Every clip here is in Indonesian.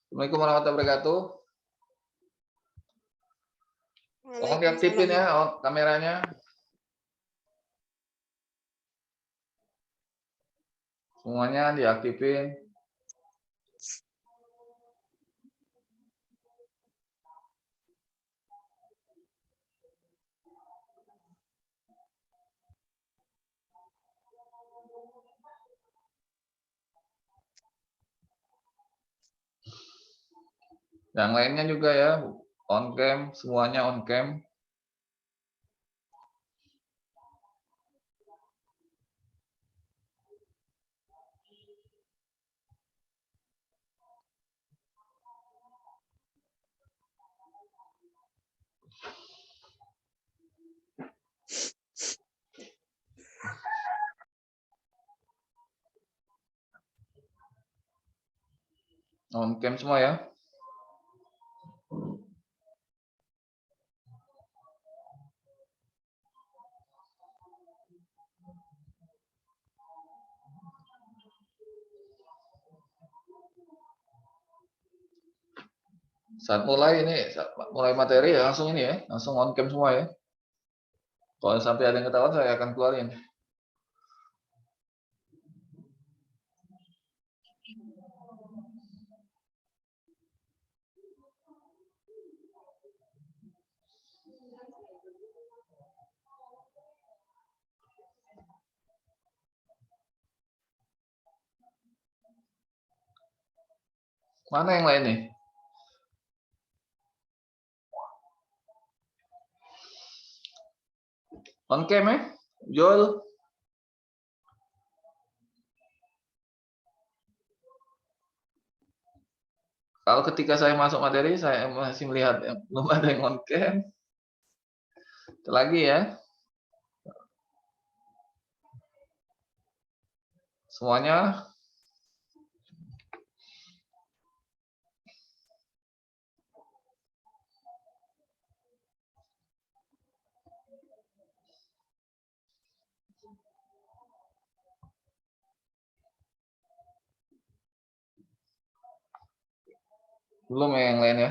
Assalamualaikum warahmatullahi wabarakatuh. Tolong diaktifin ya kameranya. Semuanya diaktifin. Yang lainnya juga ya, on cam, semuanya on cam. On cam semua ya. Saat mulai materi ya langsung ini ya, langsung on cam semua ya. Kalau sampai ada yang ketahuan saya akan keluarin. Mana yang lain nih? On cam ya, Joel. Kalau ketika saya masuk materi, saya masih melihat belum ada yang on cam. Itu lagi ya. Semuanya. Belum ya yang lain ya.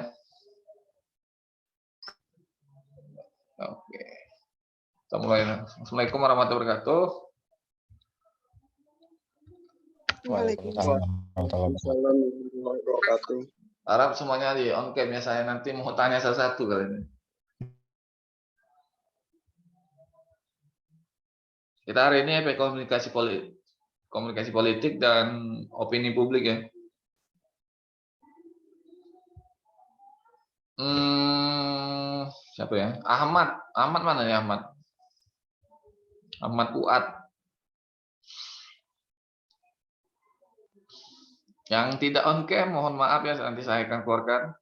Oke. Kita mulai. Assalamualaikum warahmatullahi wabarakatuh. Waalaikumsalam warahmatullahi wabarakatuh. Harap semuanya di on cam ya, saya nanti mau tanya satu-satu kali ini. Kita hari ini komunikasi politik dan opini publik ya. Siapa ya? Ahmad mana ya Ahmad? Ahmad Fuad. Yang tidak on cam mohon maaf ya, nanti saya akan keluarkan.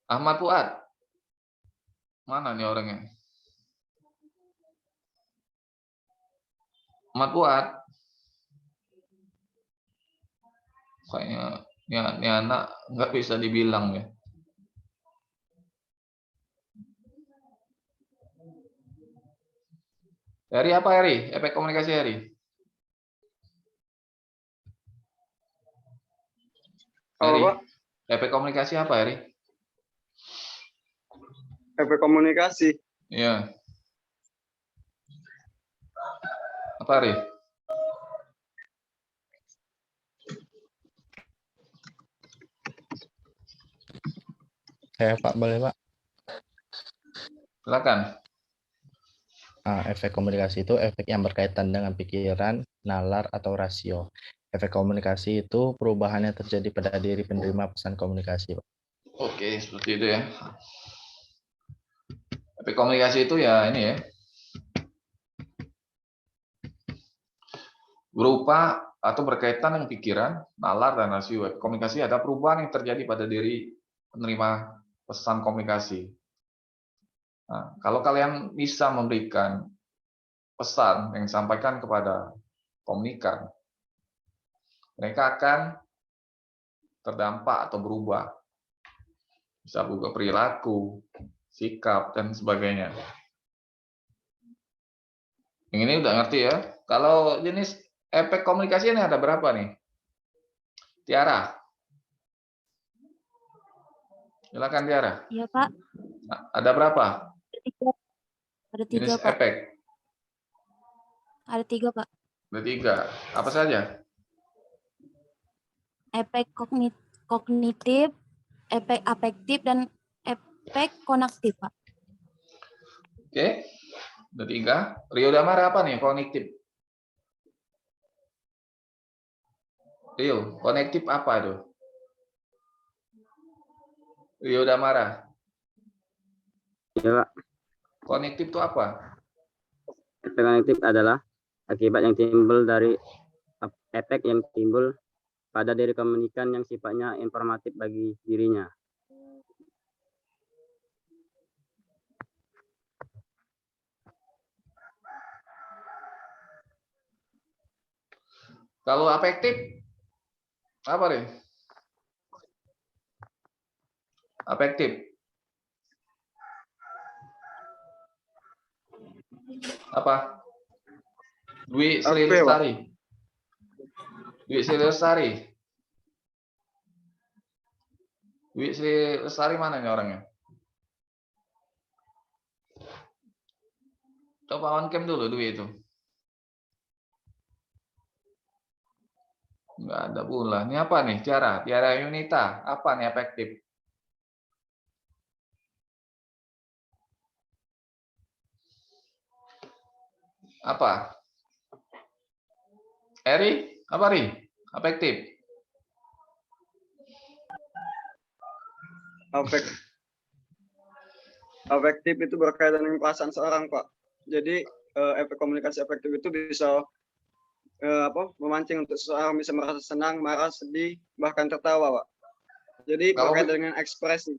Ahmad Fuad. Mana nih orangnya? Ahmad Fuad. Kayaknya ini anak nggak bisa dibilang ya. Heri apa Heri? Efek komunikasi Heri? Heri, efek komunikasi apa Heri? Efek komunikasi. Iya. Apa Heri? Saya Pak, boleh Pak? Silakan. Efek komunikasi itu efek yang berkaitan dengan pikiran, nalar, atau rasio. Efek komunikasi itu perubahannya terjadi pada diri penerima pesan komunikasi, Pak. Oke, seperti itu ya. Efek komunikasi itu ya ini ya. Berupa atau berkaitan dengan pikiran, nalar, dan rasio. Efek komunikasi ada perubahan yang terjadi pada diri penerima pesan komunikasi. Nah, kalau kalian bisa memberikan pesan yang disampaikan kepada komunikan, mereka akan terdampak atau berubah. Bisa berubah perilaku, sikap, dan sebagainya. Yang ini udah ngerti ya. Kalau jenis efek komunikasi ini ada berapa nih? Tiara. Silakan Tiara. Iya, Pak. Ada berapa Ada jenis tiga, Pak. efek? Ada tiga, Pak. Ada 3. Apa saja? Efek kognitif, efek afektif, dan efek konaktif, Pak. Oke. Ada 3. Rio Damara apa nih kognitif? Rio, konektif apa itu? Rio Damara. Ya, Pak. Konektif itu apa? Efek konektif adalah akibat yang timbul dari efek yang timbul pada diri komunikan yang sifatnya informatif bagi dirinya. Kalau afektif apa nih? Afektif. Apa? Dwi Sri Apa ya, Pak? Lestari. Dwi Sri Lestari. Dwi Sri Lestari mana nih orangnya? Coba on cam dulu Dwi itu. Enggak ada pula. Ini apa nih? Tiara Yunita. Apa nih efektif? Apa? Eri? Apa Ri? Efektif. Afektif itu berkaitan dengan perasaan seorang, Pak. Jadi efek komunikasi efektif itu bisa memancing untuk seseorang bisa merasa senang, marah, sedih, bahkan tertawa, Pak. Jadi Kalau berkaitan dengan ekspresi.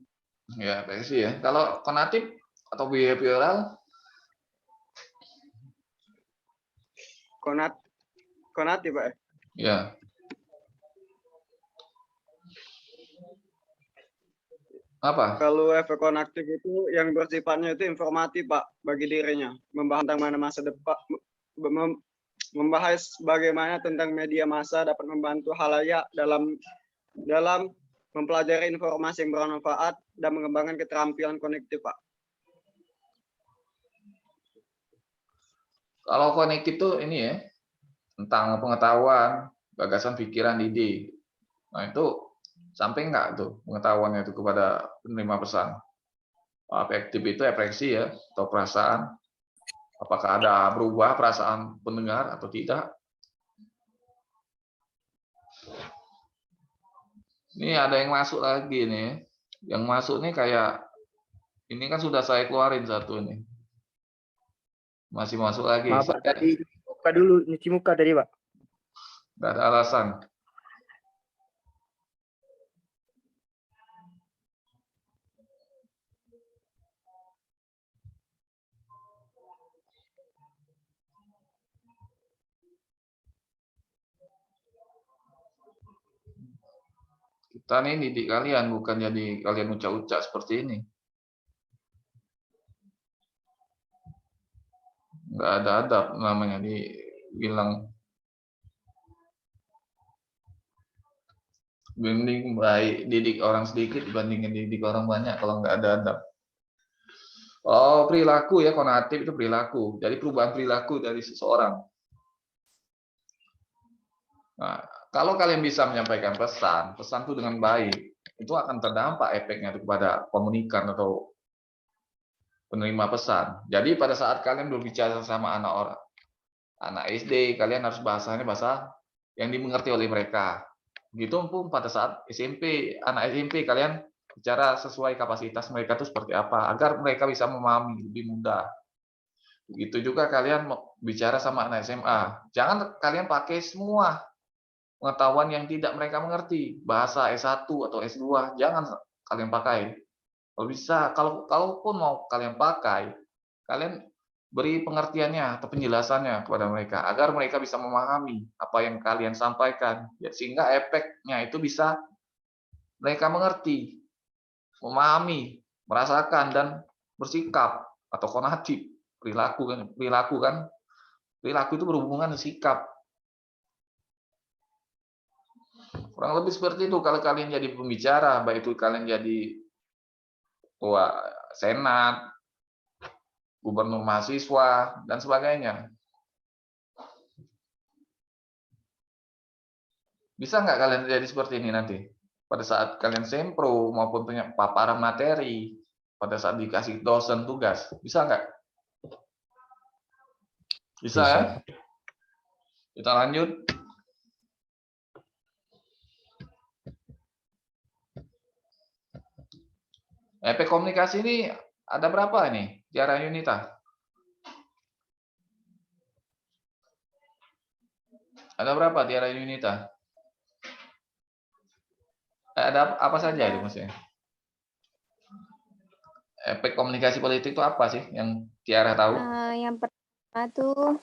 ya, ekspresi ya. Kalau konatif atau behavioral? Konatif, Pak. Ya. Apa? Kalau efek konaktif itu yang bersifatnya itu informatif, Pak, bagi dirinya. Membahas tentang mana masa depan, membahas bagaimana tentang media massa dapat membantu halayak dalam mempelajari informasi yang bermanfaat dan mengembangkan keterampilan konektif, Pak. Kalau konektif itu ini ya, tentang pengetahuan, gagasan, pikiran, ide. Nah itu sampai enggak tuh pengetahuannya itu kepada penerima pesan. Afektif itu ekspresi ya, atau perasaan. Apakah ada berubah perasaan pendengar atau tidak? Ini ada yang masuk lagi nih. Yang masuk nih kayak ini kan sudah saya keluarin satu nih. Masih masuk lagi. Maaf, Pak, tadi buka dulu, nyuci muka tadi, Pak. Nggak ada alasan. Kita nih didik kalian, bukan jadi kalian ucap-ucap seperti ini. Nggak ada adab namanya dibilang. Mending baik didik orang sedikit dibandingin didik orang banyak kalau nggak ada adab. Oh, perilaku ya, konatif itu perilaku. Jadi perubahan perilaku dari seseorang. Nah, kalau kalian bisa menyampaikan pesan itu dengan baik, itu akan terdampak efeknya kepada komunikan atau penerima pesan. Jadi pada saat kalian berbicara sama anak SD, kalian harus bahasanya bahasa yang dimengerti oleh mereka. Gitu pun pada saat SMP, anak SMP kalian bicara sesuai kapasitas mereka itu seperti apa, agar mereka bisa memahami lebih mudah. Begitu juga kalian bicara sama anak SMA. Jangan kalian pakai semua pengetahuan yang tidak mereka mengerti. Bahasa S1 atau S2, jangan kalian pakai. Kalau bisa, kalaupun mau kalian pakai, kalian beri pengertiannya atau penjelasannya kepada mereka agar mereka bisa memahami apa yang kalian sampaikan, ya, sehingga efeknya itu bisa mereka mengerti, memahami, merasakan dan bersikap atau konatif perilaku kan Perilaku itu berhubungan dengan sikap. Kurang lebih seperti itu kalau kalian jadi pembicara, baik itu kalian jadi ketua senat, gubernur mahasiswa, dan sebagainya. Bisa nggak kalian jadi seperti ini nanti? Pada saat kalian sempro maupun punya paparan materi, pada saat dikasih dosen tugas, bisa nggak? Bisa Bisa. ya? Kita lanjut. Efek komunikasi ini ada berapa ini? Tiara Yunita? Ada berapa Tiara Yunita? Ada apa saja itu maksudnya? Efek komunikasi politik itu apa sih yang Tiara tahu? Yang pertama tuh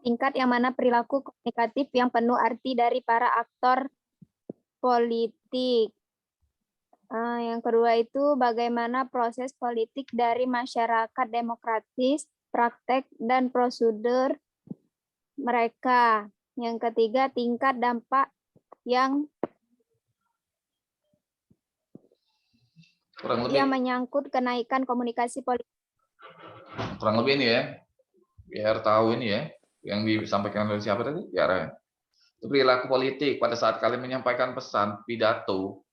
tingkat yang mana perilaku komunikatif yang penuh arti dari para aktor politik. Yang kedua itu bagaimana proses politik dari masyarakat demokratis, praktek dan prosedur mereka. Yang ketiga tingkat dampak yang menyangkut kenaikan komunikasi politik. Kurang lebih ini ya, biar tahu ini ya, yang disampaikan oleh siapa tadi? Tiara. Itu perilaku politik pada saat kalian menyampaikan pesan, pidato,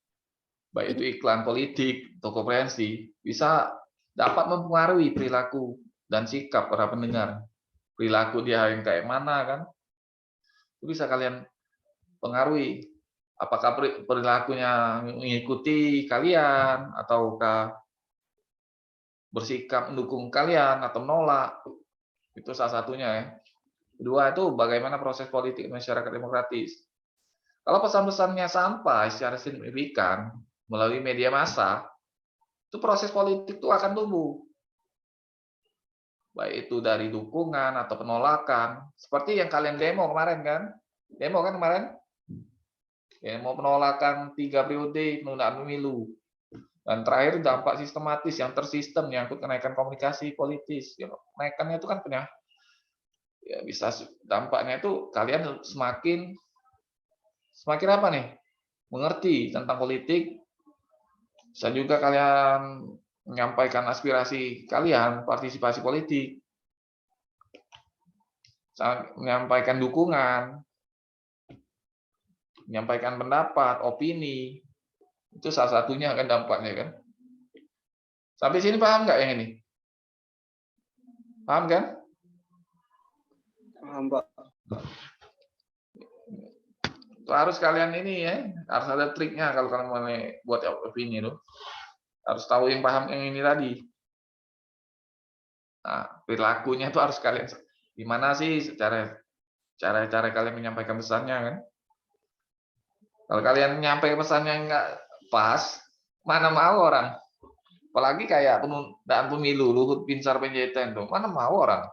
baik itu iklan politik atau konferensi, bisa dapat mempengaruhi perilaku dan sikap para pendengar. Perilaku dia yang kayak mana kan? Itu bisa kalian pengaruhi. Apakah perilakunya mengikuti kalian ataukah bersikap mendukung kalian atau menolak? Itu salah satunya ya. Kedua itu bagaimana proses politik masyarakat demokratis. Kalau pesan-pesannya sampai secara signifikan melalui media massa, itu proses politik itu akan tumbuh. Baik itu dari dukungan atau penolakan. Seperti yang kalian demo kemarin kan? Demo kan kemarin? Demo penolakan 3 periode penundaan pemilu. Dan terakhir dampak sistematis yang tersistem nyangkut kenaikan komunikasi politis. Kenaikannya itu kan punya ya bisa dampaknya itu kalian semakin apa nih? Mengerti tentang politik. Bisa juga kalian menyampaikan aspirasi kalian, partisipasi politik. Menyampaikan dukungan, menyampaikan pendapat, opini. Itu salah satunya kan dampaknya kan. Sampai sini paham nggak yang ini? Paham kan? Paham, Pak. Itu harus kalian ini ya, harus ada triknya kalau kalian mau buat opini itu. Harus tahu yang paham yang ini tadi. Nah, perilakunya itu harus kalian gimana sih cara kalian menyampaikan pesannya kan? Kalau kalian menyampaikan pesannya nggak pas, mana mau orang? Apalagi kayak penundaan pemilu, Luhut Binsar Panjaitan tuh, mana mau orang?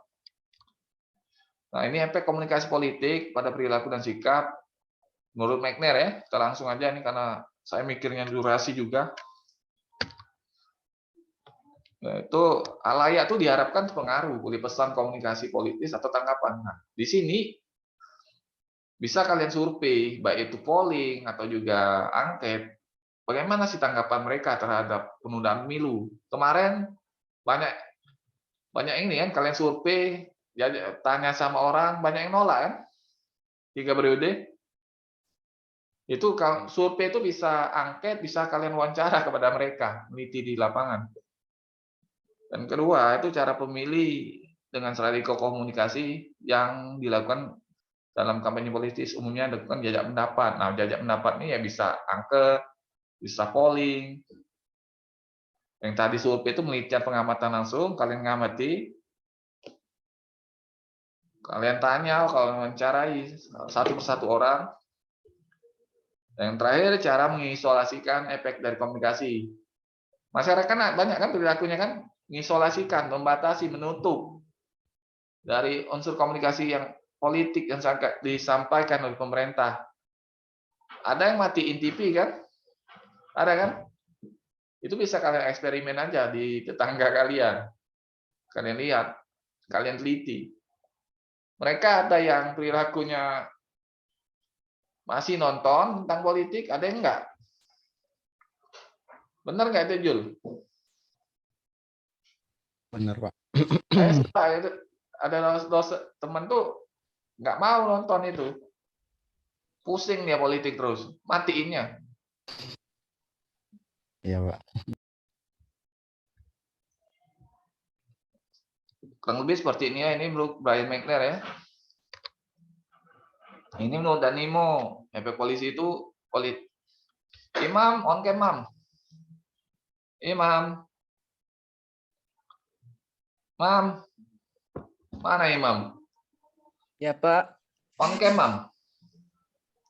Nah, ini efek komunikasi politik pada perilaku dan sikap. Menurut Megner ya, kita langsung aja nih karena saya mikirnya durasi juga. Nah, itu halayak itu diharapkan terpengaruh oleh pesan komunikasi politis atau tanggapan. Nah, di sini bisa kalian survei, baik itu polling atau juga angket. Bagaimana sih tanggapan mereka terhadap penundaan pemilu? Kemarin banyak ini kan kalian survei, tanya sama orang, banyak yang nolak kan? 3 periode. Itu kalau survei itu bisa angket, bisa kalian wawancara kepada mereka, meneliti di lapangan. Dan kedua, itu cara pemilih dengan strategi komunikasi yang dilakukan dalam kampanye politis umumnya dilakukan jajak pendapat. Nah, jajak pendapat ini ya bisa angket, bisa polling. Yang tadi survei itu melitian pengamatan langsung, kalian ngamati, kalian tanya, kalau mewawancarai satu persatu orang. Yang terakhir, cara mengisolasikan efek dari komunikasi. Masyarakat banyak kan perilakunya kan mengisolasikan, membatasi, menutup dari unsur komunikasi yang politik yang sangat disampaikan oleh pemerintah. Ada yang matiin TV kan? Ada kan? Itu bisa kalian eksperimen aja di tetangga kalian. Kalian lihat, kalian teliti. Mereka ada yang perilakunya masih nonton tentang politik, ada yang enggak. Benar nggak itu, Jul? Benar, Pak. Saya suka itu. Ada teman tuh nggak mau nonton itu. Pusing dia politik terus, matiinnya. Iya, Pak. Kurang lebih seperti ini ya. Ini menurut Brian McNair ya. Ini menurut Danimo. Efek polisi itu Imam, on cam, Mam. Imam. Mam. Mana Imam? Ya, Pak. On cam, Mam.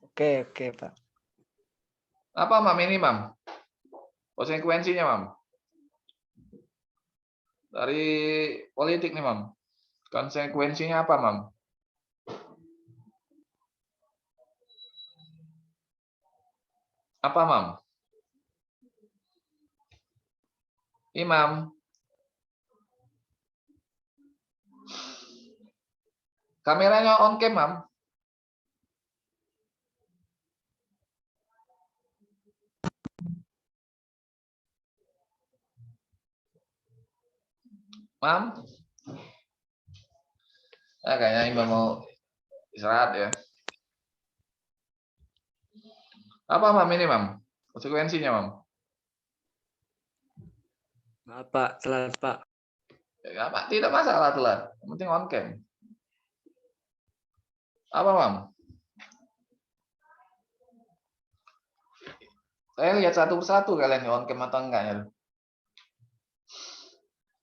Oke, Pak. Apa, Mam, ini, Mam? Konsekuensinya, Mam. Dari politik nih, Mam. Konsekuensinya apa, Mam? Apa, Mam? Imam. Kameranya on cam, Mam. Mam. Kayaknya Imam mau istirahat ya. Apa, Mam, ini, Mam? Konsekuensinya, Mam? Maaf, Pak. Telat, Pak. Ya, Pak, tidak masalah telat. Yang penting on cam. Apa, Mam? Saya lihat satu persatu kalian on cam atau enggak ya.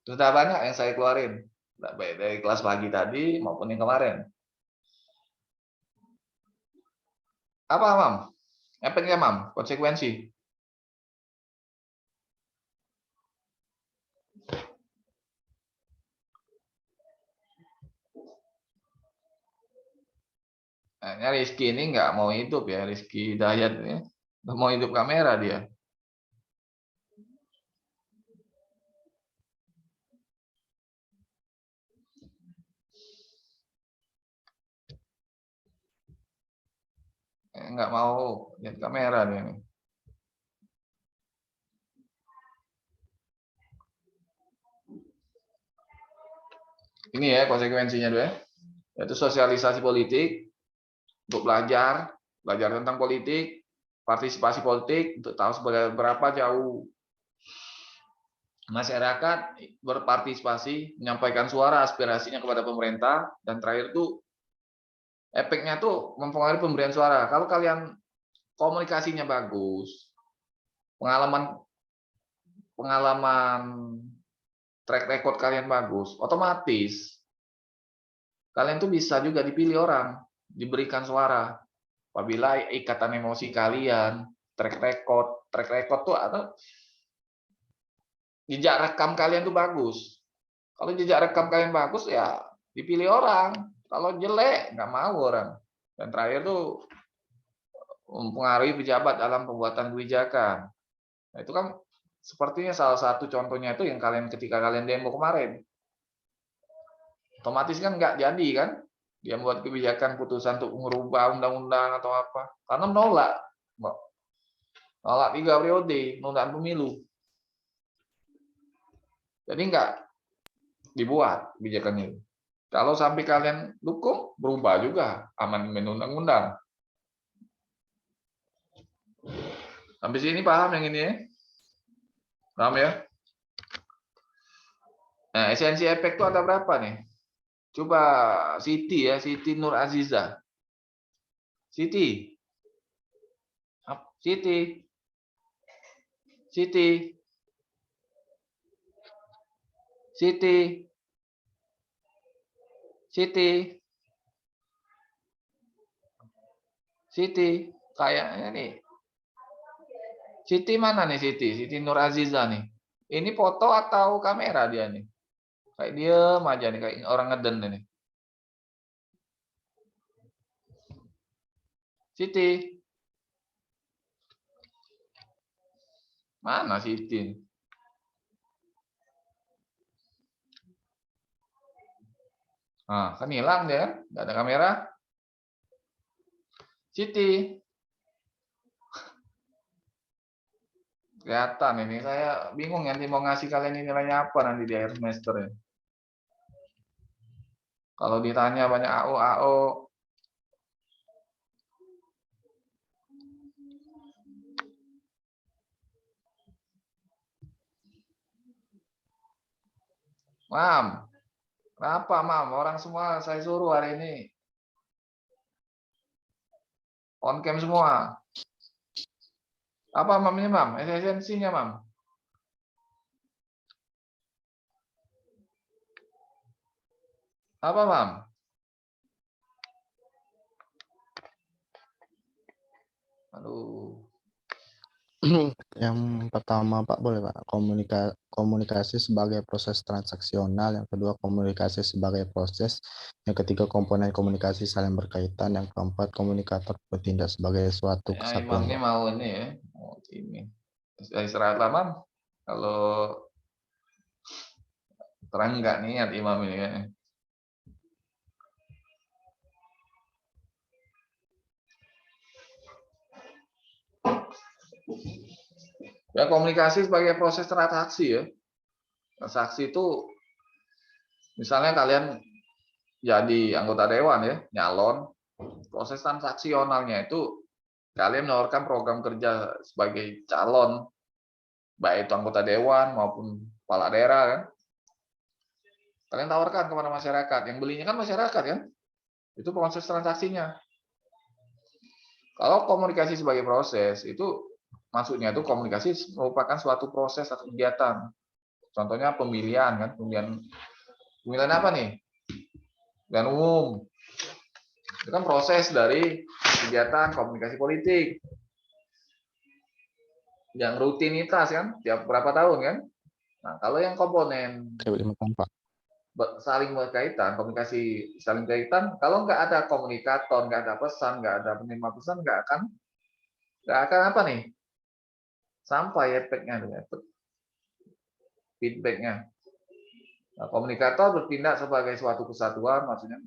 Sudah banyak yang saya keluarin. Baik dari kelas pagi tadi maupun yang kemarin. Apa, Mam? Efeknya, Mam? Konsekuensi. Nah, Rizky ini nggak mau hidup ya, Rizky Dayat ini nggak mau hidup kamera dia. Nggak mau lihat kamera dia nih. Ini ya konsekuensinya dulu ya. Yaitu sosialisasi politik untuk belajar tentang politik, partisipasi politik untuk tahu seberapa jauh masyarakat berpartisipasi, menyampaikan suara aspirasinya kepada pemerintah, dan terakhir itu efeknya tuh mempengaruhi pemberian suara. Kalau kalian komunikasinya bagus, pengalaman track record kalian bagus, otomatis kalian tuh bisa juga dipilih orang, diberikan suara. Apabila ikatan emosi kalian, track record tuh atau jejak rekam kalian tuh bagus. Kalau jejak rekam kalian bagus ya dipilih orang. Kalau jelek nggak mau orang. Dan terakhir tuh mempengaruhi pejabat dalam pembuatan kebijakan. Nah, itu kan sepertinya salah satu contohnya itu yang ketika kalian demo kemarin. Otomatis kan nggak jadi kan? Dia membuat kebijakan putusan untuk merubah undang-undang atau apa. Karena menolak 3 periode, penundaan pemilu. Jadi nggak dibuat kebijakan itu. Kalau sampai kalian dukung, berubah juga amandemen undang-undang. Sampai sini paham yang ini ya? Paham ya? Nah, esensi efek itu ada berapa nih? Coba Siti ya, Siti Nur Aziza. Siti. Siti. Siti. Siti. Siti. Siti. Kayaknya nih. Siti mana nih Siti? Siti Nur Aziza nih. Ini foto atau kamera dia nih? Kayak diem aja nih, kayak orang ngeden ini. Siti. Mana Siti? Nah, kan hilang dia kan? Nggak ada kamera. Siti. Kelihatan ini. Saya bingung nanti mau ngasih kalian ini nilainya apa nanti di akhir semester ya. Kalau ditanya banyak AO. Mam, kenapa Mam? Orang semua saya suruh hari ini. On cam semua. Apa Mam ini Mam? Esensinya Mam? Apa Mam? Aduh. Yang pertama Pak boleh Pak, komunikasi sebagai proses transaksional, yang kedua komunikasi sebagai proses, yang ketiga komponen komunikasi saling berkaitan, yang keempat komunikator bertindak sebagai suatu Ya, Imam kesatuan. ini Pak. mau ini ya. Mau ini. Istirahat lah Mam. Kalau terang nggak niat Imam ini ya. Ya, komunikasi sebagai proses transaksi ya. Transaksi itu misalnya kalian jadi anggota dewan ya, nyalon, proses transaksionalnya itu kalian menawarkan program kerja sebagai calon, baik itu anggota dewan maupun kepala daerah kan. Kalian tawarkan kepada masyarakat, yang belinya kan masyarakat kan. Itu proses transaksinya. Kalau komunikasi sebagai proses itu maksudnya itu komunikasi merupakan suatu proses atau kegiatan. Contohnya pemilihan kan, pemilihan apa nih? Pemilihan umum. Itu kan proses dari kegiatan komunikasi politik. Yang rutinitas kan, tiap berapa tahun kan? Nah, kalau yang komponen Pak. saling berkaitan, komunikasi saling berkaitan, kalau nggak ada komunikator, nggak ada pesan, nggak ada penerima pesan, nggak akan apa nih? Sampai efeknya, feedbacknya. Nah, komunikator bertindak sebagai suatu kesatuan, maksudnya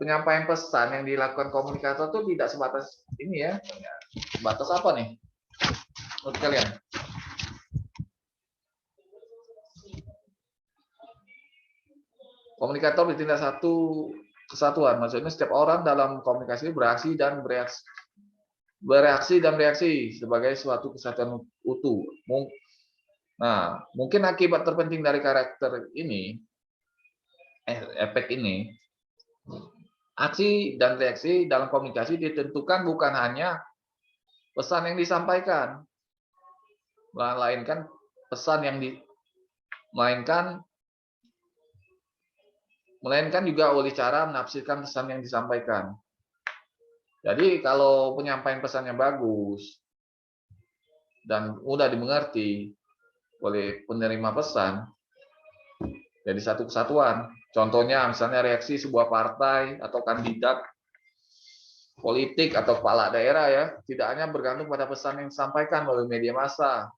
penyampaian pesan yang dilakukan komunikator itu tidak sebatas ini ya, sebatas apa nih menurut kalian? Komunikator bertindak satu kesatuan, maksudnya setiap orang dalam komunikasi bereaksi dan bereaksi sebagai suatu kesatuan utuh. Nah, mungkin akibat terpenting dari karakter ini, efek ini, aksi dan reaksi dalam komunikasi ditentukan bukan hanya pesan yang disampaikan, melainkan melainkan juga oleh cara menafsirkan pesan yang disampaikan. Jadi kalau penyampaian pesannya bagus dan mudah dimengerti oleh penerima pesan, jadi satu kesatuan. Contohnya misalnya reaksi sebuah partai atau kandidat politik atau kepala daerah ya, tidak hanya bergantung pada pesan yang disampaikan melalui media massa,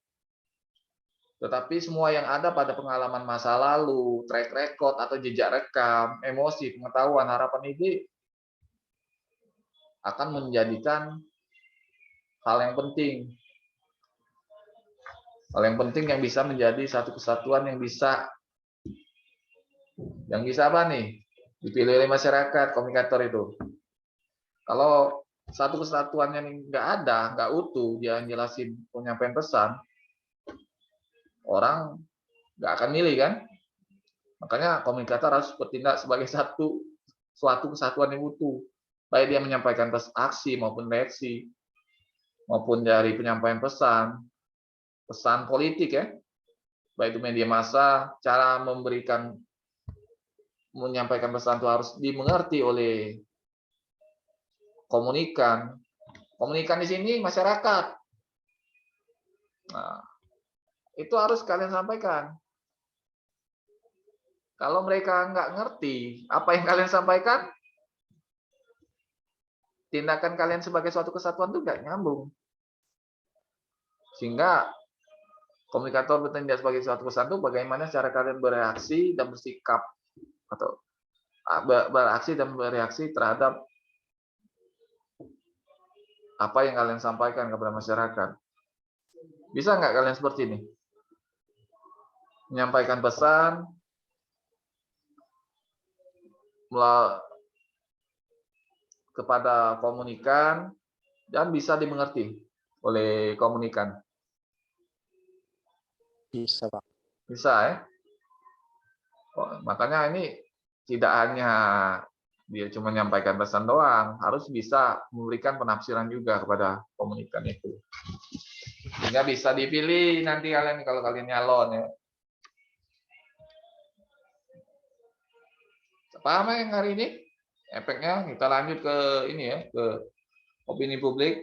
tetapi semua yang ada pada pengalaman masa lalu, track record atau jejak rekam, emosi, pengetahuan, harapan ini akan menjadikan hal yang penting. Hal yang penting yang bisa menjadi satu kesatuan yang bisa apa nih? Dipilih oleh masyarakat, komunikator itu. Kalau satu kesatuannya nggak ada, nggak utuh, dia jelasin penyampaian pesan, orang nggak akan milih kan? Makanya komunikator harus bertindak sebagai suatu kesatuan yang utuh. Baik dia menyampaikan aksi maupun reaksi, maupun dari penyampaian pesan politik ya, baik itu media massa, cara menyampaikan pesan itu harus dimengerti oleh komunikan di sini masyarakat. Nah, itu harus kalian sampaikan. Kalau mereka nggak ngerti apa yang kalian sampaikan, tindakan kalian sebagai suatu kesatuan itu nggak nyambung. Sehingga komunikator bertindak sebagai suatu pesan itu bagaimana cara kalian bereaksi dan bersikap atau bereaksi dan bereaksi terhadap apa yang kalian sampaikan kepada masyarakat. Bisa nggak kalian seperti ini? Menyampaikan pesan kepada komunikan dan bisa dimengerti oleh komunikan. Bisa, Pak. Bisa ya. Makanya ini tidak hanya dia cuma menyampaikan pesan doang, harus bisa memberikan penafsiran juga kepada komunikan itu. Sehingga bisa dipilih nanti kalian kalau kalian nyalon ya. Paham yang hari ini? Efeknya kita lanjut ke ini ya, ke opini publik.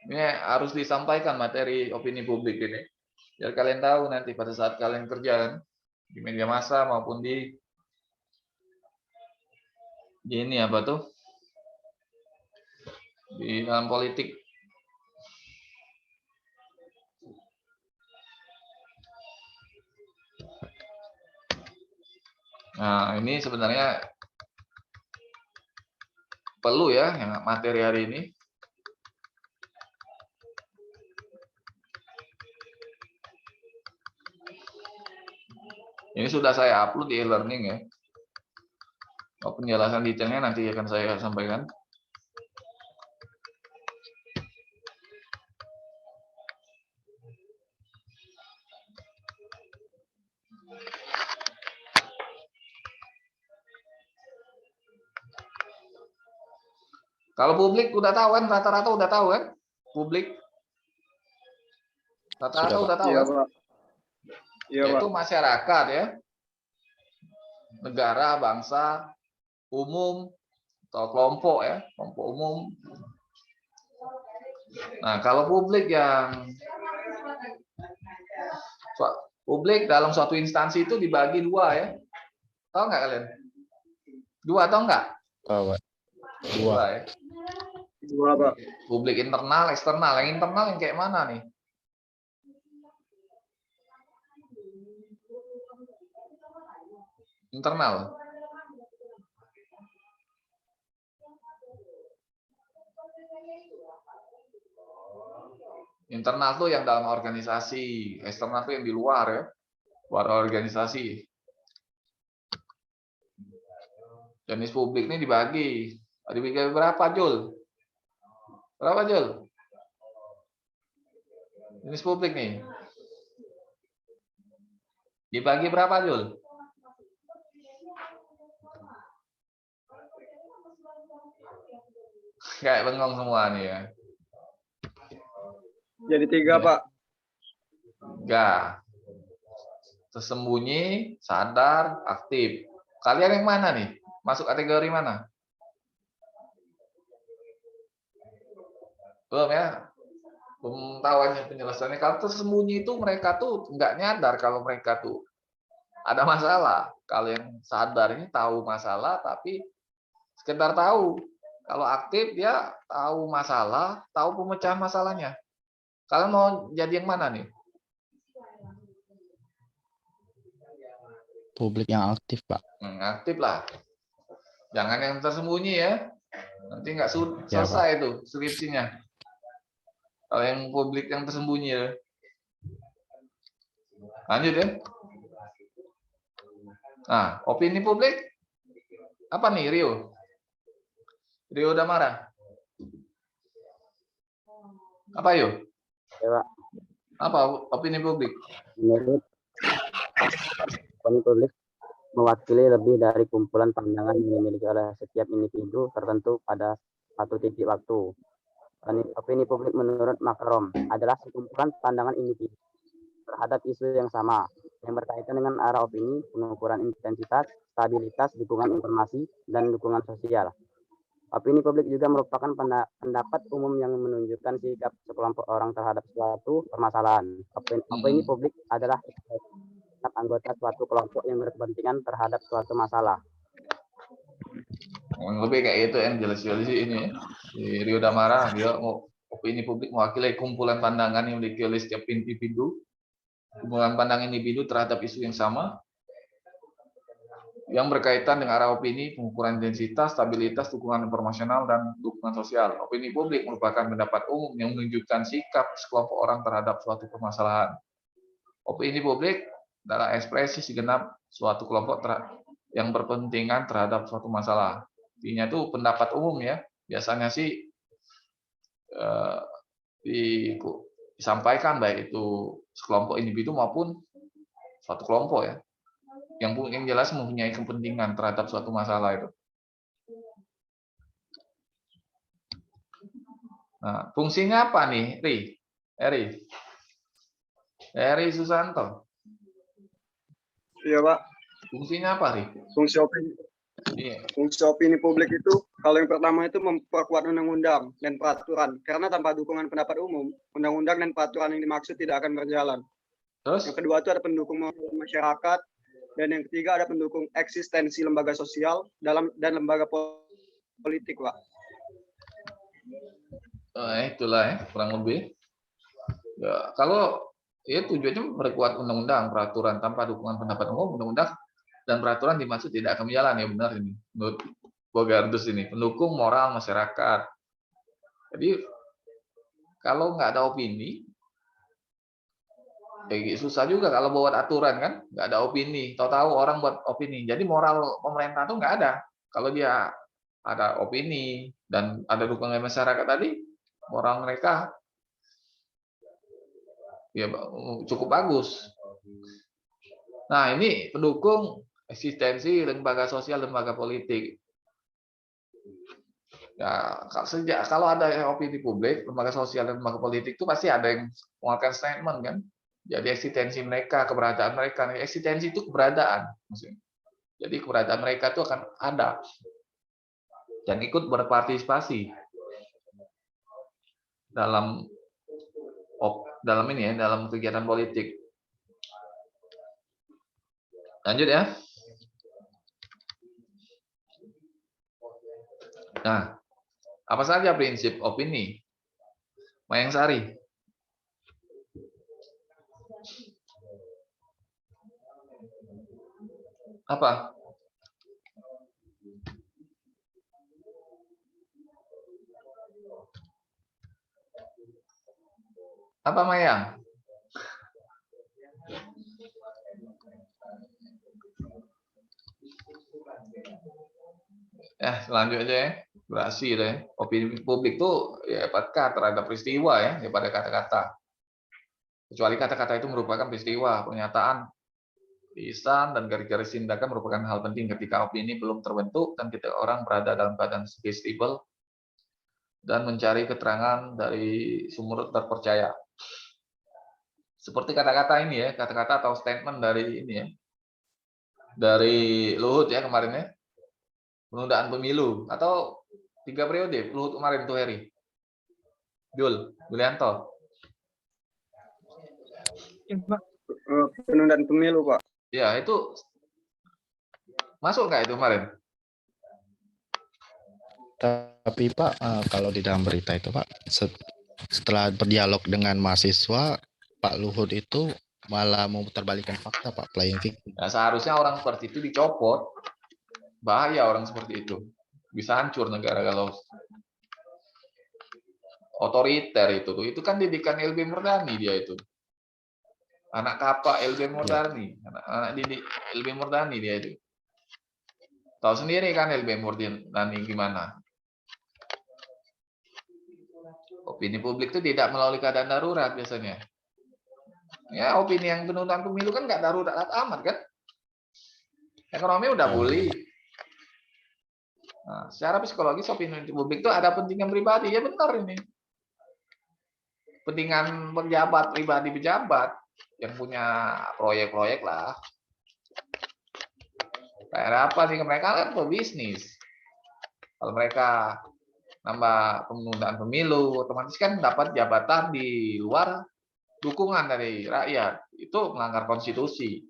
Ini harus disampaikan materi opini publik ini. Biar kalian tahu nanti pada saat kalian kerja di media massa maupun di ini apa tuh? Di dalam politik. Nah, ini sebenarnya perlu ya yang materi hari ini. Ini sudah saya upload di e-learning ya. Penjelasan detailnya nanti akan saya sampaikan. Kalau publik udah tahu kan, rata-rata udah tahu kan? Publik rata-rata udah tahu Iya, kan? Pak. Iya, Pak. Yaitu masyarakat ya, negara, bangsa, umum atau kelompok ya, kelompok umum. Nah, kalau publik dalam suatu instansi itu dibagi dua ya. Tahu nggak kalian? Dua atau enggak? Tahu, Pak. Dua ya. Dua, Pak. Publik internal, eksternal. Yang internal yang kayak mana nih? Internal. Internal tuh yang dalam organisasi, eksternal tuh yang di luar ya, luar organisasi. Jenis publik ini dibagi berapa, Jul? Berapa, Jul? Jenis publik nih. Dibagi berapa, Jul? Kayak bengong semua nih ya. Jadi 3, Pak. Enggak. Tersembunyi, sadar, aktif. Kalian yang mana nih? Masuk kategori mana? Belum ya? Belum tahu aja penjelasannya. Kalau tersembunyi itu mereka tuh nggak nyadar kalau mereka tuh ada masalah. Kalau yang sadar ini tahu masalah tapi sekedar tahu. Kalau aktif dia tahu masalah, tahu pemecahan masalahnya. Kalian mau jadi yang mana nih? Publik yang aktif, Pak. Aktif lah. Jangan yang tersembunyi ya. Nanti nggak Ya, selesai itu skripsinya. Kalau yang publik yang tersembunyi ya. Lanjut ya. Nah, opini publik apa nih, Rio? Rio udah marah. Apa yuk? Ya, Pak. Apa opini publik? Menurut opini publik mewakili lebih dari kumpulan pandangan yang dimiliki oleh setiap individu tertentu pada satu titik waktu. Opini publik menurut Makarom adalah sekumpulan pandangan individu terhadap isu yang sama yang berkaitan dengan arah opini, pengukuran intensitas, stabilitas, dukungan informasi, dan dukungan sosial. Opini publik juga merupakan pendapat umum yang menunjukkan sikap sekelompok orang terhadap suatu permasalahan. Opini publik adalah sikap anggota suatu kelompok yang berkepentingan terhadap suatu masalah. Lebih kayak itu yang jelas-jelas ini. Di Rio Damara dia mau opini publik mewakili kumpulan pandangan yang dimiliki oleh setiap individu, kumpulan pandangan individu terhadap isu yang sama, yang berkaitan dengan arah opini, pengukuran intensitas, stabilitas, dukungan informasional, dan dukungan sosial. Opini publik merupakan pendapat umum yang menunjukkan sikap sekelompok orang terhadap suatu permasalahan. Opini publik adalah ekspresi segenap suatu kelompok yang berpentingan terhadap suatu masalah. Intinya itu pendapat umum ya. Biasanya sih disampaikan baik itu sekelompok individu maupun suatu kelompok ya. Yang jelas mempunyai kepentingan terhadap suatu masalah itu. Nah, fungsinya apa nih, Eri Susanto? Iya, Pak. Fungsinya apa, Ri? Fungsi opini. Iya. Fungsi opini publik itu, kalau yang pertama itu memperkuat undang-undang dan peraturan. Karena tanpa dukungan pendapat umum, undang-undang dan peraturan yang dimaksud tidak akan berjalan. Terus? Yang kedua itu ada pendukung masyarakat, dan yang ketiga ada pendukung eksistensi lembaga sosial dan lembaga politik, Pak. Itulah ya, kurang lebih. Ya, kalau ya tujuannya memperkuat undang-undang, peraturan tanpa dukungan pendapat umum, undang-undang dan peraturan dimaksud tidak akan berjalan, ya benar ini. Menurut Bogardus ini, pendukung moral masyarakat. Jadi kalau nggak ada opini, susah juga kalau buat aturan kan, nggak ada opini. Tahu-tahu orang buat opini. Jadi moral pemerintah tuh nggak ada. Kalau dia ada opini dan ada dukungan masyarakat tadi, moral mereka ya cukup bagus. Nah ini pendukung eksistensi lembaga sosial, lembaga politik. Ya, kalau ada opini publik, lembaga sosial dan lembaga politik itu pasti ada yang mengeluarkan statement kan. Jadi eksistensi mereka, keberadaan mereka, eksistensi itu keberadaan. Jadi keberadaan mereka itu akan ada dan ikut berpartisipasi dalam ini ya, dalam kegiatan politik. Lanjut ya. Nah, apa saja prinsip opini? Mayang Sari. Apa? Apa Mayang? Selanjutnya ya, durasi deh. Opini publik tuh ya peka terhadap peristiwa ya, daripada kata-kata. Kecuali kata-kata itu merupakan peristiwa, pernyataan, lisan dan garis-garis tindakan merupakan hal penting ketika opini belum terbentuk dan ketika orang berada dalam keadaan stable dan mencari keterangan dari sumber terpercaya. Seperti kata-kata ini ya, kata-kata atau statement dari ini ya, dari Luhut ya kemarin ya, penundaan pemilu atau 3 periode Luhut kemarin tuh Heri, Julianto. Penundaan pemilu, Pak. Ya itu masuk nggak itu kemarin? Tapi Pak, kalau di dalam berita itu Pak, setelah berdialog dengan mahasiswa, Pak Luhut itu malah memutarbalikkan fakta Pak, playing victim. Nah, seharusnya orang seperti itu dicopot. Bahaya orang seperti itu. Bisa hancur negara kalau otoriter itu. Itu kan didikan LB Murdani dia itu. Anak kapak LB Murdani, anak didik LB Murdani dia itu. Tahu sendiri kan LB Murdani gimana? Opini publik itu tidak melalui keadaan darurat biasanya. Ya, opini yang penundaan pemilu kan nggak darurat amat kan? Ekonomi udah pulih. Nah, secara psikologis opini publik itu ada kepentingan pribadi, ya benar ini. Kepentingan pejabat, pribadi pejabat yang punya proyek-proyek lah. Kayak apa sih mereka kan pebisnis. Kalau mereka nambah penundaan pemilu, otomatis kan dapat jabatan di luar dukungan dari rakyat. Itu melanggar konstitusi.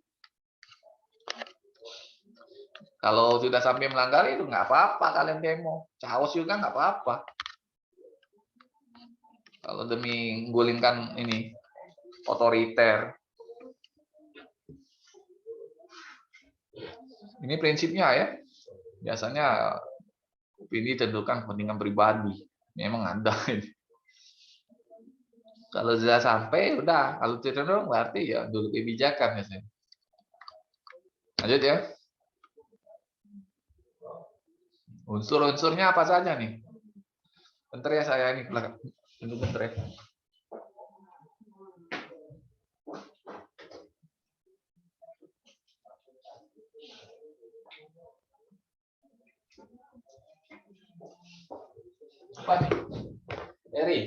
Kalau sudah sampai melanggar itu nggak apa-apa kalian demo, chaos juga nggak apa-apa. Kalau demi menggulingkan ini otoriter. Ini prinsipnya ya. Biasanya opini tentukan kepentingan pribadi. Memang ada ini. Kalau sudah sampai, udah. Kalau cenderung berarti ya dulu kebijakan biasanya. Lanjut ya. Unsur-unsurnya apa saja nih? Bentar ya saya ini belakang. Tunggu bentar ya. Apa nih? Eri.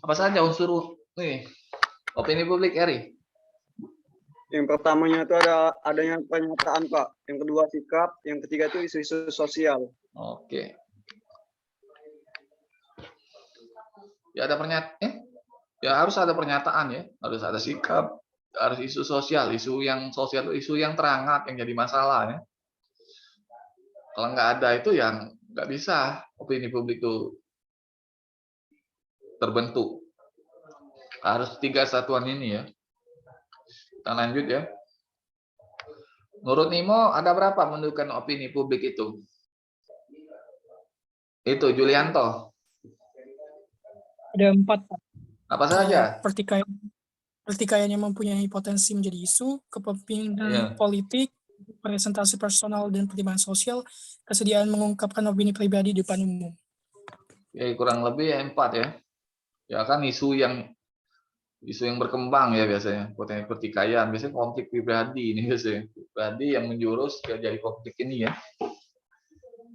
Apa saja unsur nih? Opini publik, Eri. Yang pertamanya itu adanya pernyataan, Pak. Yang kedua sikap, yang ketiga itu isu-isu sosial. Oke. Ya ada ya harus ada pernyataan ya, harus ada sikap, harus isu sosial, isu yang sosial itu isu yang terangat yang jadi masalah ya. Kalau nggak ada itu yang nggak bisa opini publik itu terbentuk. Harus 3 satuan ini ya. Kita lanjut ya. Menurut Nimo ada berapa menentukan opini publik itu? Itu Julianto. Ada 4, Pak. Apa saja? Pertikaiannya mempunyai potensi menjadi isu, kepemimpinan politik, presentasi personal dan pertimbangan sosial, kesediaan mengungkapkan opini pribadi di depan umum. Ya kurang lebih ya 4 ya. Ya kan isu yang berkembang ya biasanya, potensi pertikaian, biasanya konflik pribadi ini biasanya. Pribadi yang menjurus jadi konflik ini ya.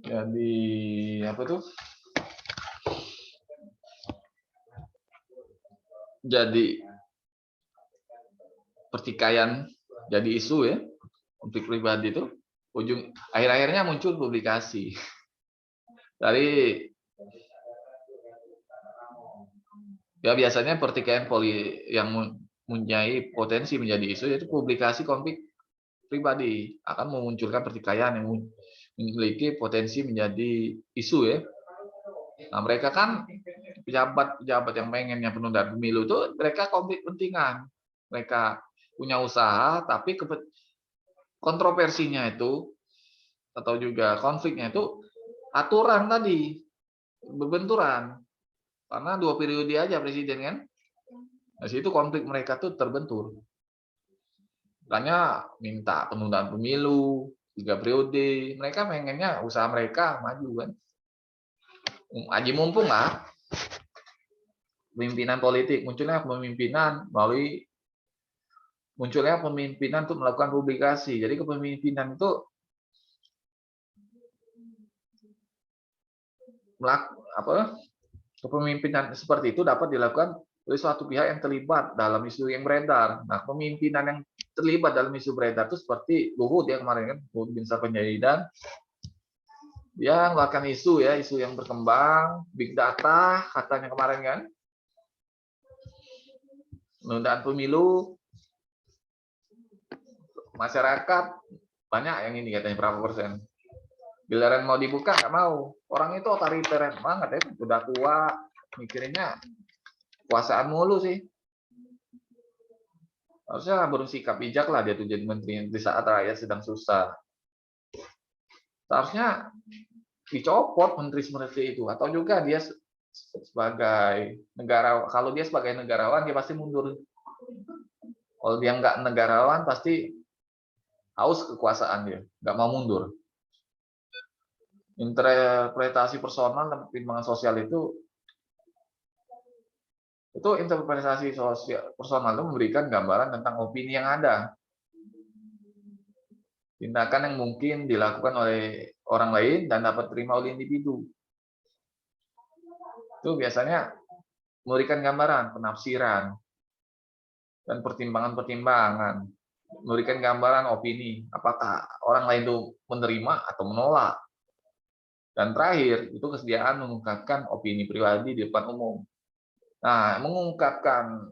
Jadi apa tuh? Jadi pertikaian jadi isu ya. Konflik pribadi itu akhir-akhirnya muncul publikasi. Dari ya biasanya pertikaian yang mempunyai potensi menjadi isu yaitu publikasi konflik pribadi akan memunculkan pertikaian yang memiliki potensi menjadi isu ya. Nah mereka kan pejabat yang pengennya penundaan pemilu itu mereka konflik kepentingan, mereka punya usaha tapi kontroversinya itu atau juga konfliknya itu aturan tadi berbenturan. Karena 2 periode aja presiden kan. Nah, situ konflik mereka tuh terbentur. Makanya minta penundaan pemilu 3 periode. Mereka pengennya usaha mereka maju kan. Aji mumpung lah. Pemimpinan politik munculnya pemimpinan untuk melakukan publikasi. Jadi kepemimpinan itu kepemimpinan seperti itu dapat dilakukan oleh suatu pihak yang terlibat dalam isu yang beredar. Nah, kepemimpinan yang terlibat dalam isu beredar itu seperti Luhut ya kemarin kan, Luhut Binsar Panjaitan. Dia mengeluarkan isu yang berkembang, big data katanya kemarin kan. Penundaan pemilu, masyarakat banyak yang ini katanya berapa persen. Giliran mau dibuka nggak mau. Orang itu otoriter banget ya, udah tua, mikirinnya kekuasaan mulu sih. Harusnya bersikap bijak lah dia tuh jadi menteri di saat rakyat sedang susah. Seharusnya dicopot menteri seperti itu, atau juga dia sebagai negarawan. Kalau dia sebagai negarawan dia pasti mundur. Kalau dia nggak negarawan pasti haus kekuasaan dia, nggak mau mundur. Interpretasi personal dan pertimbangan sosial itu interpretasi sosial personal itu memberikan gambaran tentang opini yang ada, tindakan yang mungkin dilakukan oleh orang lain dan dapat terima oleh individu. Itu biasanya memberikan gambaran penafsiran dan pertimbangan-pertimbangan, memberikan gambaran opini apakah orang lain itu menerima atau menolak. Dan terakhir, itu kesediaan mengungkapkan opini pribadi di depan umum. Nah, mengungkapkan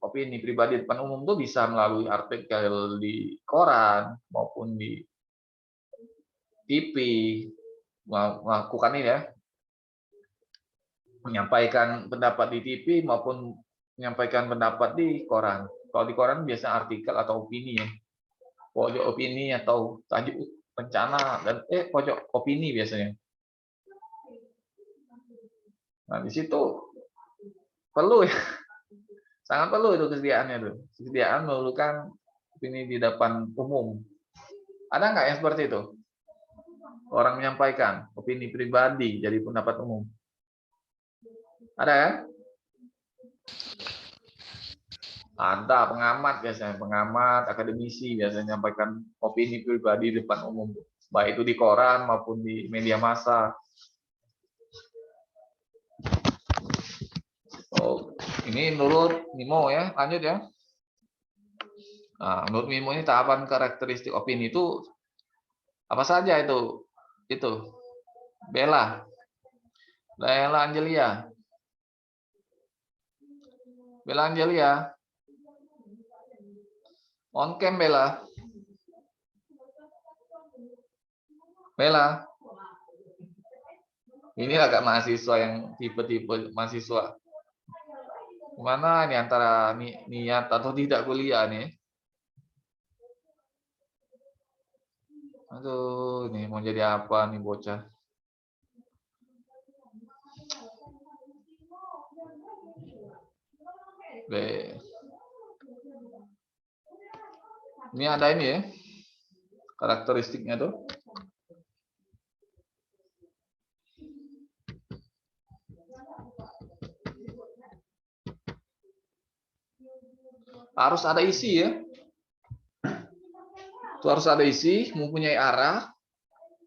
opini pribadi di depan umum itu bisa melalui artikel di koran maupun di TV, melakukan ini ya, menyampaikan pendapat di TV maupun menyampaikan pendapat di koran. Kalau di koran biasa artikel atau opini ya, pojok opini atau tajuk rencana dan pojok opini biasanya. Nah di situ perlu ya, sangat perlu itu kesediaannya tuh. Kesediaan memerlukan opini di depan umum. Ada nggak yang seperti itu? Orang menyampaikan opini pribadi jadi pendapat umum. Ada ya? Ada pengamat biasanya, pengamat, akademisi biasanya menyampaikan opini pribadi di depan umum, baik itu di koran maupun di media massa. Oh, ini menurut Mimo ya, lanjut ya. Nah, menurut Mimo ini tahapan karakteristik opini itu apa saja itu? Itu Bella Angelia. Bella Angelia. On cam Bella. Bella. Ini agak mahasiswa yang tipe-tipe mahasiswa. Gimana ini antara niat atau tidak kuliah nih? Aduh, ini mau jadi apa nih bocah? Ini ada ini ya, karakteristiknya tuh. Harus ada isi ya. Itu harus ada isi, mempunyai arah,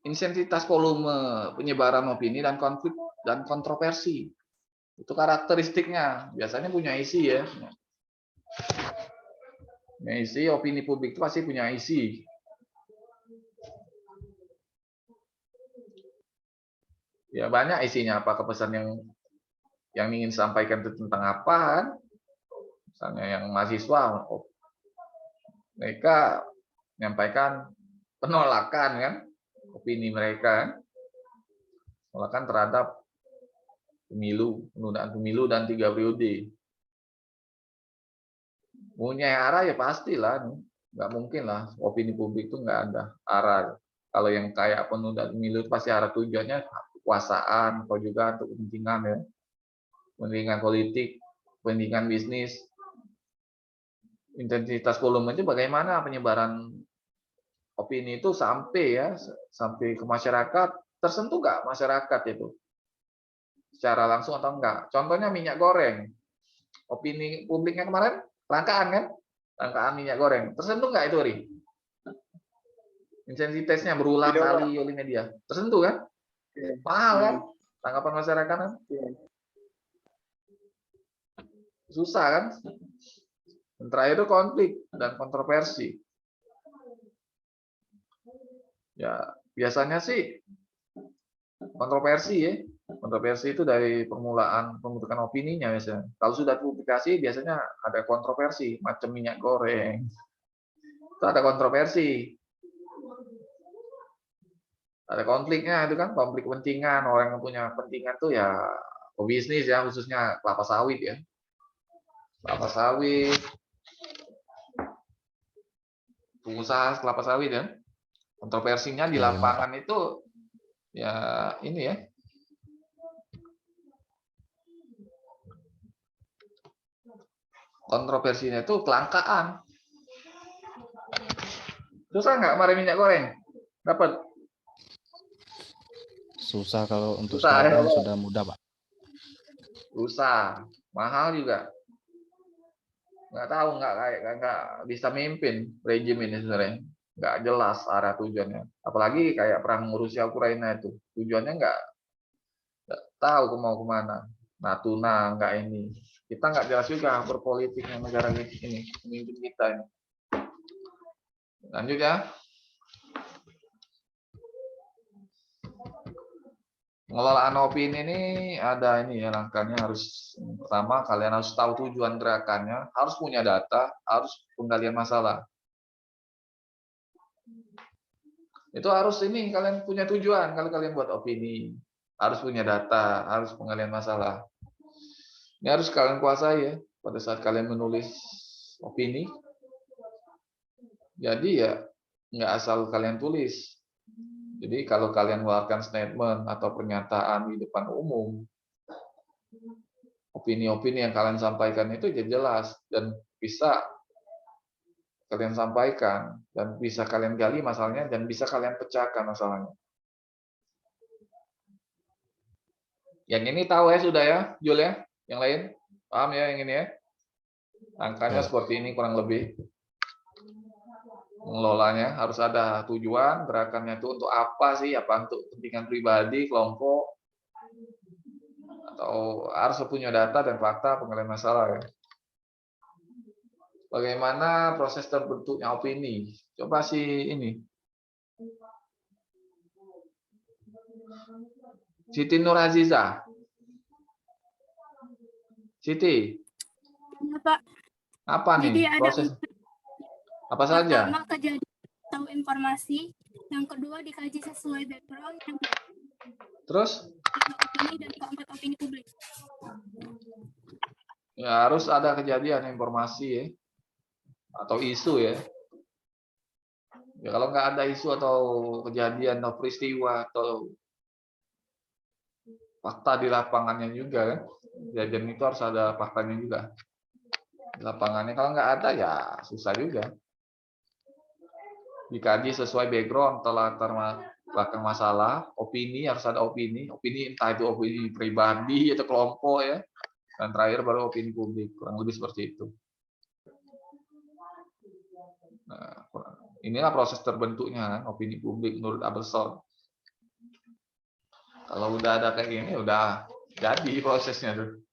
intensitas volume penyebaran opini dan konflik dan kontroversi. Itu karakteristiknya. Biasanya punya isi ya. Punya isi, opini publik itu pasti punya isi. Ya banyak isinya, apakah pesan yang ingin sampaikan itu tentang apa kan? Misalnya yang mahasiswa, mereka menyampaikan penolakan kan, opini mereka, penolakan terhadap pemilu, penundaan pemilu dan 3 periode. Punya arah ya pastilah, nggak mungkin lah opini publik itu nggak ada arah. Kalau yang kayak penundaan pemilu itu pasti arah tujuannya kekuasaan atau juga untuk kepentingan ya, kepentingan politik, kepentingan bisnis. Intensitas volume itu bagaimana penyebaran opini itu sampai ke masyarakat, tersentuh nggak masyarakat itu secara langsung atau enggak. Contohnya minyak goreng, opini publiknya kemarin rangkaan kan, rangkaan minyak goreng, tersentuh nggak itu Ri? Intensitasnya berulang kali oleh media, tersentuh kan? Mahal kan tanggapan masyarakat kan? Susah kan? Yang terakhir itu konflik dan kontroversi. Ya biasanya sih kontroversi ya. Kontroversi itu dari permulaan pembentukan opininya biasanya. Kalau sudah publikasi biasanya ada kontroversi, macam minyak goreng. Itu ada kontroversi. Ada konfliknya itu kan, konflik kepentingan. Orang yang punya kepentingan tuh ya pebisnis ya, khususnya kelapa sawit ya. Kelapa sawit. Pengusaha kelapa sawit ya. Kontroversinya di lapangan itu ya ini ya. Kontroversinya itu kelangkaan. Susah nggak kemarin minyak goreng? Dapat? Susah kalau untuk Susah, sekarang ya? sudah mudah, Pak. Susah, mahal juga. Nggak tahu, nggak bisa mimpin rejim ini sebenarnya. Nggak jelas arah tujuannya. Apalagi kayak perang Rusia Ukraina itu. Tujuannya nggak tahu mau kemana. Natuna nggak ini. Kita nggak jelas juga berpolitiknya negara ini, pemimpin kita ini. Lanjut ya. Pengelolaan opini ini ada ini ya langkahnya, harus pertama kalian harus tahu tujuan gerakannya, harus punya data, harus penggalian masalah. Itu harus ini kalian punya tujuan kalau kalian buat opini, harus punya data, harus pengalihan masalah. Ini harus kalian kuasai ya pada saat kalian menulis opini. Jadi ya nggak asal kalian tulis. Jadi kalau kalian mengeluarkan statement atau pernyataan di depan umum, opini-opini yang kalian sampaikan itu jelas dan bisa kalian sampaikan dan bisa kalian gali masalahnya dan bisa kalian pecahkan masalahnya. Yang ini tahu ya sudah ya, Jul ya? Yang lain paham ya yang ini ya? Angkanya seperti ini kurang lebih. Mengelolanya harus ada tujuan, gerakannya itu untuk apa sih? Apa untuk kepentingan pribadi, kelompok, atau harus punya data dan fakta pengalihan masalah ya. Bagaimana proses terbentuknya opini? Coba sih ini. Siti Nur Aziza. Siti. Ya, Pak. Apa nih Jadi ada proses? Apa saja? pertama kejadian tahu informasi, yang kedua dikaji sesuai background, yang Terus? ketiga opini, dan keempat opini publik. Ya harus ada kejadian informasi ya. Atau isu ya. Ya kalau nggak ada isu atau kejadian atau peristiwa atau fakta di lapangannya juga kan. Kejadian itu harus ada faktanya juga. Di lapangannya kalau nggak ada ya susah juga. Dikaji sesuai background atau latar belakang masalah, opini harus ada opini entah itu opini pribadi atau kelompok ya. Dan terakhir baru opini publik, kurang lebih seperti itu. Nah, inilah proses terbentuknya opini publik menurut Abelson. Kalau udah ada kayak gini, udah jadi prosesnya tuh.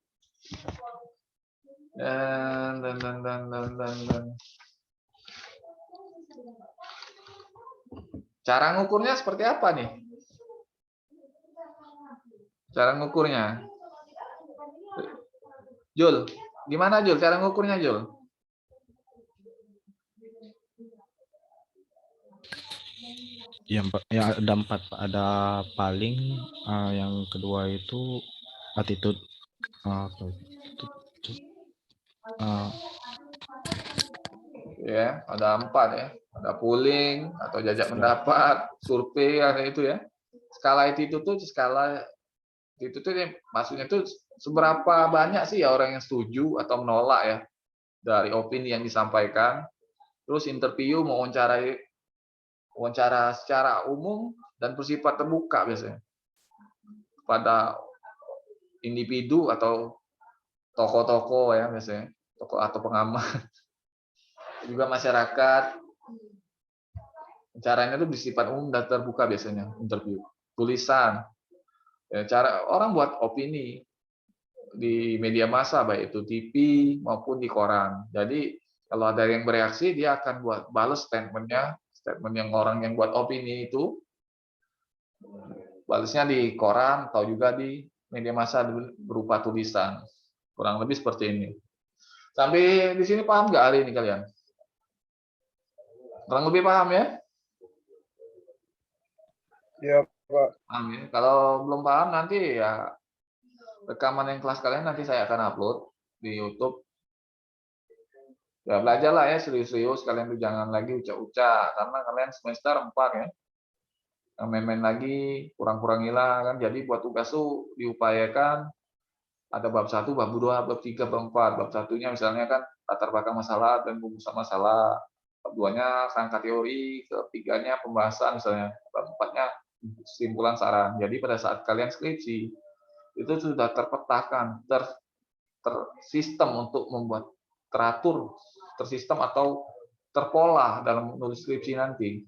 Dan. Cara ngukurnya seperti apa nih? Cara ngukurnya? Jul, gimana Jul? Cara ngukurnya Jul? Ya, ada 4 Pak. Ada paling, yang kedua itu attitude, Ya, ada 4 ya. Ada polling atau jajak pendapat, survei ada itu ya. Skala itu tuh maksudnya tuh seberapa banyak sih ya orang yang setuju atau menolak ya dari opini yang disampaikan. Terus interview wawancara secara umum dan bersifat terbuka biasanya pada individu atau tokoh-tokoh ya biasanya, tokoh atau pengamat juga masyarakat. Caranya itu bersifat umum dan terbuka biasanya interview. Tulisan, ya, cara orang buat opini di media massa baik itu TV maupun di koran. Jadi kalau ada yang bereaksi dia akan buat balas statement yang orang yang buat opini itu balasnya di koran atau juga di media massa berupa tulisan. Kurang lebih seperti ini. Sampai di sini paham nggak hari ini kalian? Kurang lebih paham ya? Ya, Pak. Paham ya? Kalau belum paham nanti ya rekaman yang kelas kalian nanti saya akan upload di YouTube. Ya belajarlah ya serius-serius, kalian tuh jangan lagi ucap-ucap karena kalian semester 4 ya. Yang main-main lagi kurang-kurangilah kan. Jadi buat tugas tuh diupayakan ada bab 1, bab 2, bab 3, bab 4. Bab 1-nya misalnya kan latar belakang masalah dan rumusan masalah. Bab 2-nya kerangka teori, ketiga-nya pembahasan misalnya. Bab 4-nya kesimpulan saran. Jadi pada saat kalian skripsi itu sudah terpetakan, tersistem untuk membuat teratur, tersistem atau terpola dalam menulis skripsi nanti.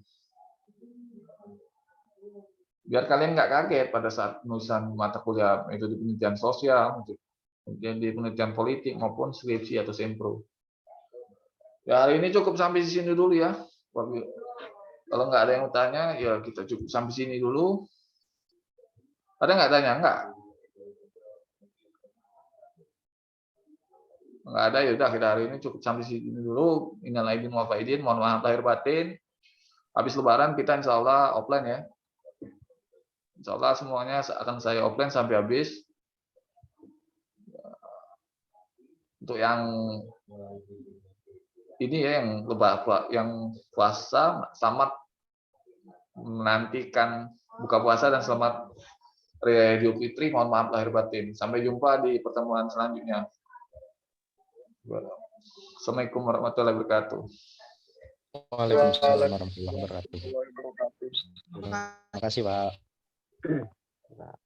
Biar kalian nggak kaget pada saat penulisan mata kuliah metode penelitian sosial, kemudian di penelitian politik maupun skripsi atau sempro. Ya hari ini cukup sampai di sini dulu ya. Kalau nggak ada yang mau tanya, ya kita cukup sampai sini dulu. Ada nggak tanya? Nggak ada, ya udah kita hari ini cukup sampai sini dulu. Innal aidin wal faidin, mohon maaf lahir batin. Habis Lebaran kita insya Allah offline ya. Insya Allah semuanya akan saya offline sampai habis. Untuk yang ini ya, yang puasa, selamat menantikan buka puasa dan selamat Raya Idul Fitri. Mohon maaf lahir batin. Sampai jumpa di pertemuan selanjutnya. Assalamualaikum warahmatullahi wabarakatuh. Waalaikumsalam warahmatullahi wabarakatuh. Terima kasih, Pak. Pak.